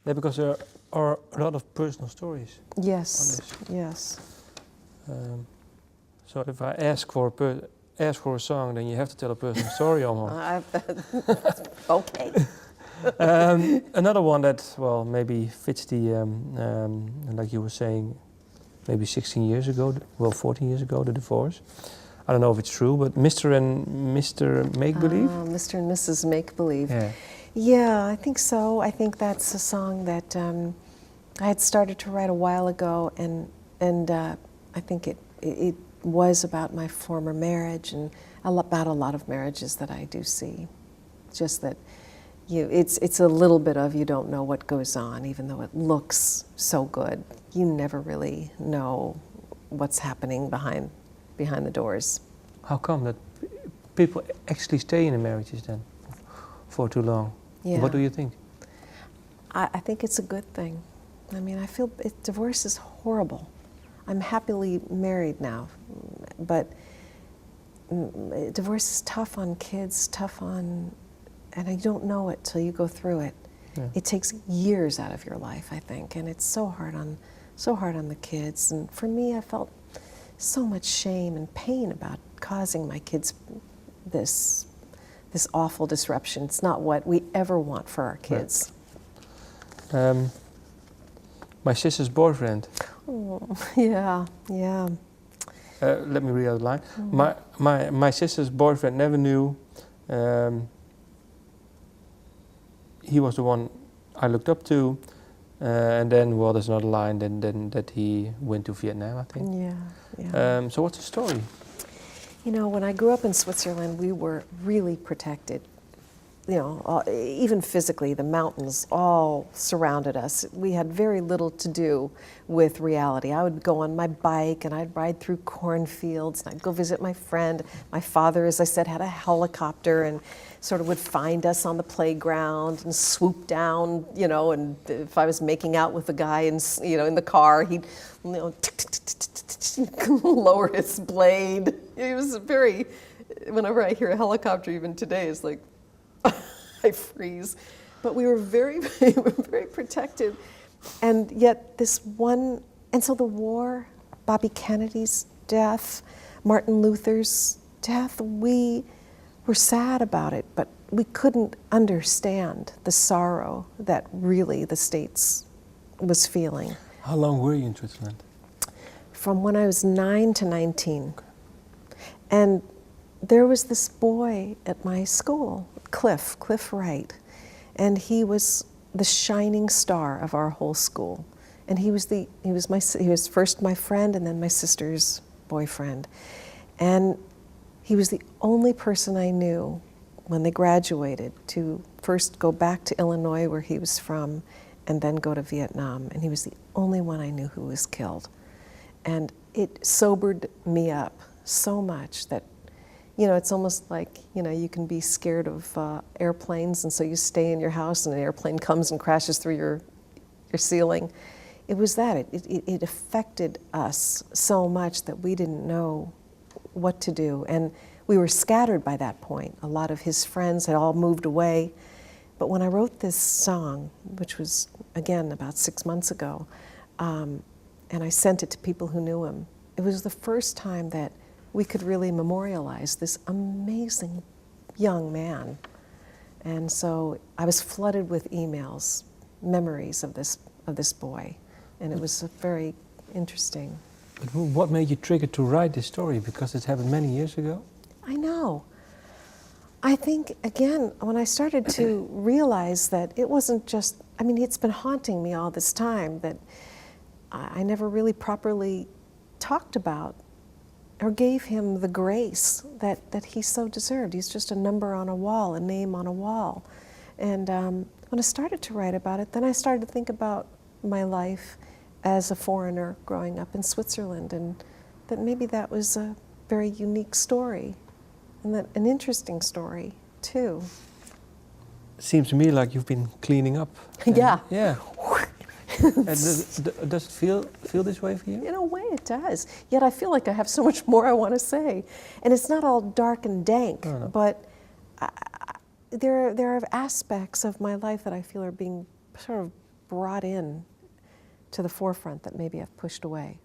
Yeah, because there are a lot of personal stories. Yes, yes. So if I ask for a song, then you have to tell a personal story almost. Okay. Another one that, well, maybe fits the, like you were saying, maybe 16 years ago, well, 14 years ago, the divorce. I don't know if it's true, but Mr. and Mr. Make-Believe? Mr. and Mrs. Make-Believe. Yeah. Yeah, I think so. I think that's a song that I had started to write a while ago, and I think it was about my former marriage and about a lot of marriages that I do see. Just that it's a little bit of you don't know what goes on, even though it looks so good. You never really know what's happening behind the doors. How come that people actually stay in the marriages then for too long? Yeah. What do you think? I think it's a good thing. I mean, I feel divorce is horrible. I'm happily married now, but divorce is tough on kids, and you don't know it till you go through it. Yeah. It takes years out of your life, I think, and it's so hard on the kids. And for me, I felt so much shame and pain about causing my kids this awful disruption. It's not what we ever want for our kids. Right. My sister's boyfriend. Oh, yeah, yeah. Let me read out the line. My sister's boyfriend never knew he was the one I looked up to, and then, well, there's another line, then that he went to Vietnam, I think. Yeah, yeah. So what's the story? You know, when I grew up in Switzerland, we were really protected. You know, even physically, the mountains all surrounded us. We had very little to do with reality. I would go on my bike and I'd ride through cornfields and I'd go visit my friend. My father, as I said, had a helicopter and sort of would find us on the playground and swoop down, you know, and if I was making out with the guy in the car, he'd, you know, lower his blade. It was very, whenever I hear a helicopter even today, it's like, I freeze. But we were very, very protective. And yet this one, and so the war, Bobby Kennedy's death, Martin Luther's death, we were sad about it, but we couldn't understand the sorrow that really the States was feeling. How long were you in Switzerland? From when I was 9 to 19. Okay. And there was this boy at my school, Cliff Wright, and he was the shining star of our whole school. And he was first my friend and then my sister's boyfriend. And he was the only person I knew when they graduated to first go back to Illinois, where he was from, and then go to Vietnam. And he was the only one I knew who was killed. And it sobered me up so much that, you know, it's almost like, you know, you can be scared of airplanes, and so you stay in your house and an airplane comes and crashes through your ceiling. It was that. It affected us so much that we didn't know what to do. And we were scattered by that point. A lot of his friends had all moved away. But when I wrote this song, which was, again, about 6 months ago, and I sent it to people who knew him, it was the first time that we could really memorialize this amazing young man. And so I was flooded with emails, memories of this boy, and it was very interesting. But what made you trigger to write this story? Because it happened many years ago? I know. I think, again, when I started to realize that it wasn't just, I mean, it's been haunting me all this time, that I never really properly talked about or gave him the grace that he so deserved. He's just a number on a wall, a name on a wall. And when I started to write about it, then I started to think about my life as a foreigner growing up in Switzerland, and that maybe that was a very unique story, and that an interesting story, too. Seems to me like you've been cleaning up. Yeah. Yeah. Does it feel this way for you? In a way it does. Yet I feel like I have so much more I want to say. And it's not all dark and dank, but there are aspects of my life that I feel are being sort of brought in to the forefront that maybe I've pushed away.